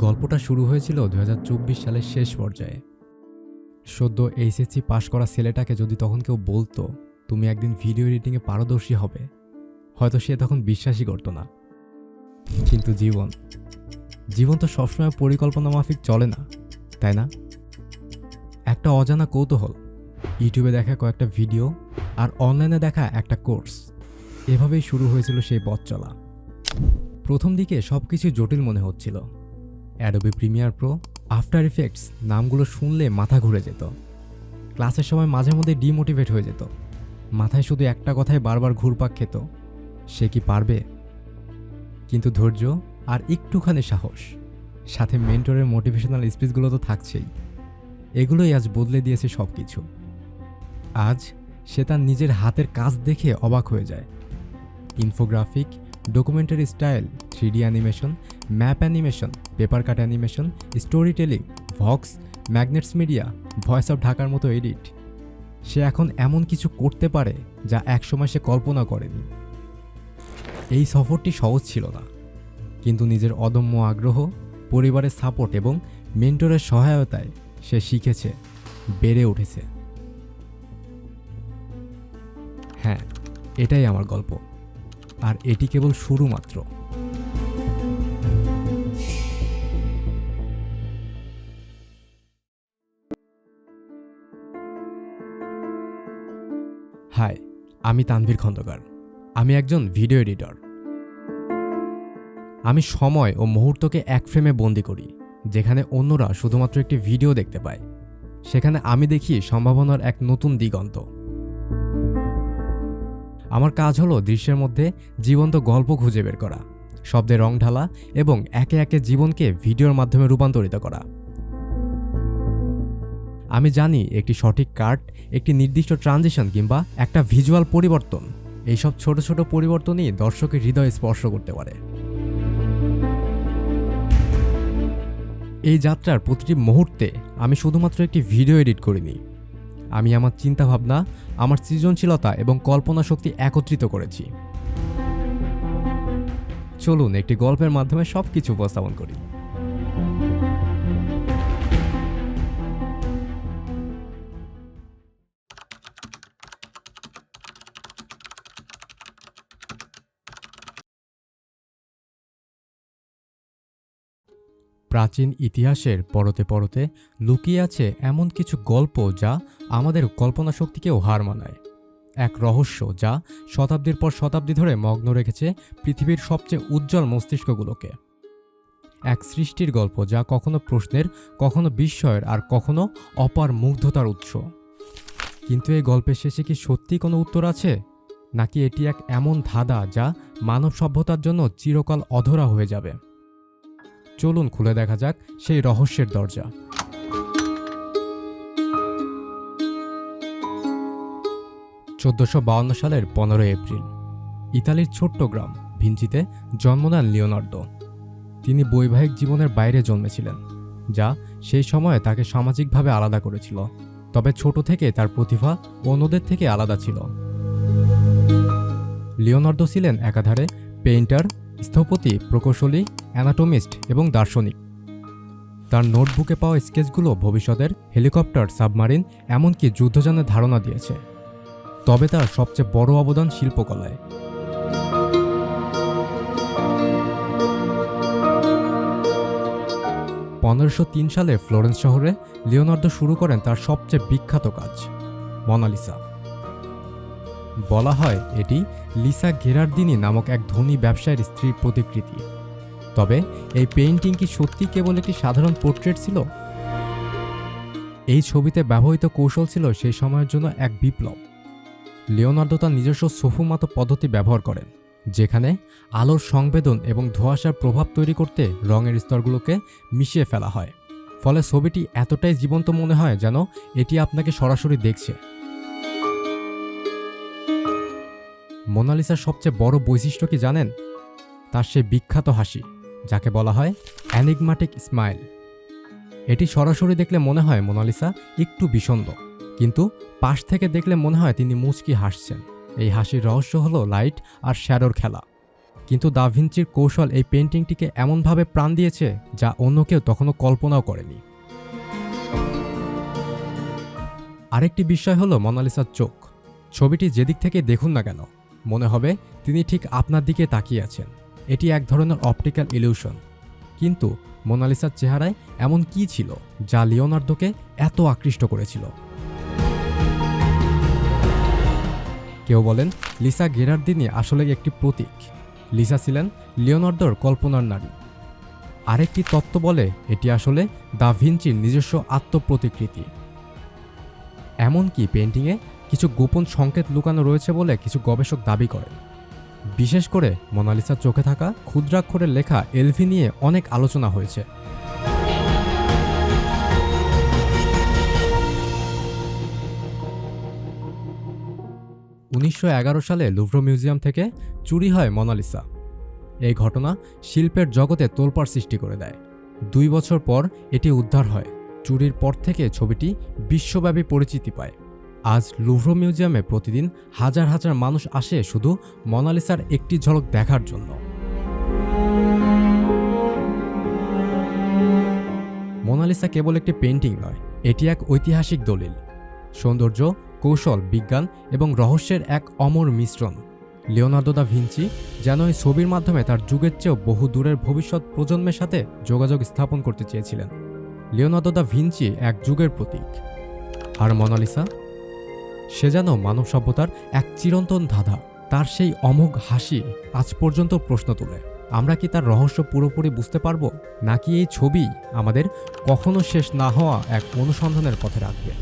গল্পটা শুরু হয়েছিল ২০২৪ সালের শেষ পর্যায়ে। সদ্য এইচএসসি পাশ করা ছেলেটাকে যদি তখন কেউ বলতো তুমি একদিন ভিডিও এডিটিংয়ে পারদর্শী হবে, হয়তো সে তখন বিশ্বাসই করতো না। কিন্তু জীবন তো সবসময় পরিকল্পনা মাফিক চলে না, তাই না? একটা অজানা কৌতূহল, ইউটিউবে দেখা কয়েকটা ভিডিও আর অনলাইনে দেখা একটা কোর্স, এভাবেই শুরু হয়েছিল সেই পথ চলা। প্রথম দিকে সব কিছু জটিল মনে হচ্ছিল। Adobe Premiere Pro, after effects নামগুলো শুনলে মাথা ঘুরে যেত। ক্লাসের সময় মাঝে মধ্যে ডিমোটিভেট হয়ে যেত। মাথায় শুধু একটা কথাই বারবার ঘুরপাক খেত, সে কি পারবে? কিন্তু ধৈর্য আর একটুখানি সাহস, সাথে মেন্টরের মোটিভেশনাল স্পিচগুলো তো থাকছেই। এগুলোই আজ বদলে দিয়েছে সব কিছু। আজ সে তার নিজের হাতের কাজ দেখে অবাক হয়ে যায়। Infographic, documentary style, 3D animation, map animation, paper cut animation, story telling, Volks, magnets media, voice of ঢাকার মতো এডিট। সে এখন এমন কিছু করতে পারে যা একসময় সে কল্পনা করেনি। এই সফরটি সহজ ছিল না, কিন্তু নিজের অদম্য আগ্রহ, পরিবারের সাপোর্ট এবং মেন্টরের সহায়তায় সে শিখেছে, বেড়ে উঠেছে। হ্যাঁ, এটাই আমার গল্প, আর এটি কেবল শুরু মাত্র। হাই, আমি তানভীর খন্দকার। আমি একজন ভিডিও এডিটর। আমি সময় ও মুহূর্তকে এক ফ্রেমে বন্দি করি। যেখানে অন্যরা শুধুমাত্র একটি ভিডিও দেখতে পায়, সেখানে আমি দেখি সম্ভাবনার এক নতুন দিগন্ত। আমার কাজ হলো দৃশ্যের মধ্যে জীবন্ত গল্প খুঁজে বের করা, শব্দে রং ঢালা এবং একে একে জীবনকে ভিডিওর মাধ্যমে রূপান্তরিত করা। আমি জানি একটি সঠিক কাট, একটি নির্দিষ্ট ট্রানজিশন কিংবা একটা ভিজুয়াল পরিবর্তন, এইসব ছোট ছোট পরিবর্তনই দর্শকের হৃদয়ে স্পর্শ করতে পারে। এই যাত্রার প্রতিটি মুহূর্তে আমি শুধুমাত্র একটি ভিডিও এডিট করিনি, আমি আমার চিন্তাভাবনা, আমার সৃজনশীলতা এবং কল্পনা শক্তি একত্রিত করেছি। চলুন একটি গল্পের মাধ্যমে সবকিছু উপস্থাপন করি। প্রাচীন ইতিহাসের পরতে পরতে লুকিয়ে আছে এমন কিছু গল্প যা আমাদের কল্পনা শক্তিকেও হার মানায়। এক রহস্য যা শতাব্দীর পর শতাব্দী ধরে মগ্ন রেখেছে পৃথিবীর সবচেয়ে উজ্জ্বল মস্তিষ্কগুলোকে। এক সৃষ্টির গল্প যা কখনো প্রশ্নের, কখনো বিস্ময়ের, আর কখনো অপার মুগ্ধতার উৎস। কিন্তু এই গল্পের শেষে কি সত্যি কোনো উত্তর আছে, নাকি এটি এক এমন ধাঁধা যা মানব সভ্যতার জন্য চিরকাল অধরা হয়ে যাবে? চলুন খুলে দেখা যাক সেই রহস্যের দরজা। 1452 সালের 15 এপ্রিল ইতালির ছোট্ট গ্রাম ভিঞ্চিতে জন্ম নেন লিওনার্দো। তিনি বৈবাহিক জীবনের বাইরে জন্মেছিলেন, যা সেই সময়ে তাকে সামাজিকভাবে আলাদা করেছিল। তবে ছোট থেকে তার প্রতিভা অন্যদের থেকে আলাদা ছিল। লিওনার্দো ছিলেন একাধারে পেইন্টার, স্থপতি, প্রকৌশলী, অ্যানাটমিস্ট এবং দার্শনিক। তার নোটবুকে পাওয়া স্কেচগুলো ভবিষ্যতের হেলিকপ্টার, সাবমারিন, এমনকি যুদ্ধযানের ধারণা দিয়েছে। তবে তার সবচেয়ে বড় অবদান শিল্পকলায়। (1503 সালে ফ্লোরেন্স শহরে লিওনার্দো শুরু করেন তার সবচেয়ে বিখ্যাত কাজ, মোনালিসা। বলা হয় এটি লিসা গেরার্দিনি নামক এক ধনী ব্যবসায়ীর স্ত্রীর প্রতিকৃতি। তবে এই পেইন্টিং কি সত্যি কেবল একটি সাধারণ পোর্ট্রেট ছিল? এই ছবিতে ব্যবহৃত কৌশল ছিল সেই সময়ের জন্য এক বিপ্লব। লিওনার্দো তার নিজস্ব সফুমাতো পদ্ধতি ব্যবহার করেন, যেখানে আলোর সংবেদন এবং ধোঁয়াশার প্রভাব তৈরি করতে রঙের স্তরগুলোকে মিশিয়ে ফেলা হয়। ফলে ছবিটি এতটাই জীবন্ত মনে হয় যেন এটি আপনাকে সরাসরি দেখছে। মোনালিসার সবচেয়ে বড় বৈশিষ্ট্য কি জানেন? তার সেই বিখ্যাত হাসি, যাকে বলা হয় অ্যানিগমাটিক স্মাইল। এটি সরাসরি দেখলে মনে হয় মোনালিসা একটু বিষণ্ণ, কিন্তু পাশ থেকে দেখলে মনে হয় তিনি মুচকি হাসছেন। এই হাসির রহস্য হলো লাইট আর শ্যাডোর খেলা। কিন্তু দা ভিঞ্চির কৌশল এই পেন্টিংটিকে এমনভাবে প্রাণ দিয়েছে যা অন্য কেউ তখনও কল্পনাও করেনি। আরেকটি বিষয় হলো মোনালিসার চোখ। ছবিটি যেদিক থেকে দেখুন না কেন মনে হবে তিনি ঠিক আপনার দিকে তাকিয়ে আছেন। এটি এক ধরনের অপটিক্যাল ইলিউশন। কিন্তু মোনালিসার চেহারায় এমন কি ছিল যা লিওনার্দোকে এত আকৃষ্ট করেছিল? কেউ বলেন লিসা গেরার্দিনি আসলে একটি প্রতীক। লিসা ছিলেন লিওনার্দোর কল্পনার নারী। আরেকটি তত্ত্ব বলে এটি আসলে দা ভিঞ্চির নিজস্ব আত্মপ্রতিকৃতি। এমনকি পেন্টিংয়ে কিছু গোপন সংকেত লুকানো রয়েছে বলে কিছু গবেষক দাবি করেন। বিশেষ করে মোনালিসার চোখে থাকা ক্ষুদ্রাক্ষরে লেখা এলভি নিয়ে অনেক আলোচনা হয়েছে। 1911 সালে লুভ্র মিউজিয়াম থেকে চুরি হয় মোনালিসা। এই ঘটনা শিল্পের জগতে তোলপাড় সৃষ্টি করে দেয়। 2 বছর পর এটি উদ্ধার হয়। চুরির পর থেকে ছবিটি বিশ্বব্যাপী পরিচিতি পায়। আজ লুভ্র মিউজিয়ামে প্রতিদিন হাজার হাজার মানুষ আসে শুধু মোনালিসার একটি ঝলক দেখার জন্য। মোনালিসা কেবল একটি পেন্টিং নয়, এটি এক ঐতিহাসিক দলিল। সৌন্দর্য, কৌশল, বিজ্ঞান এবং রহস্যের এক অমর মিশ্রণ। লিওনার্দো দা ভিঞ্চি যেন এই ছবির মাধ্যমে তার যুগের চেয়েও বহু দূরের ভবিষ্যৎ প্রজন্মের সাথে যোগাযোগ স্থাপন করতে চেয়েছিলেন। লিওনার্দো দা ভিঞ্চি এক যুগের প্রতীক, আর মোনালিসা সে যেন মানব সভ্যতার এক চিরন্তন ধাঁধা। তার সেই অমোঘ হাসি আজ পর্যন্ত প্রশ্ন তোলে, আমরা কি তার রহস্য পুরোপুরি বুঝতে পারবো, নাকি এই ছবি আমাদের কখনো শেষ না হওয়া এক অনুসন্ধানের পথে রাখবে?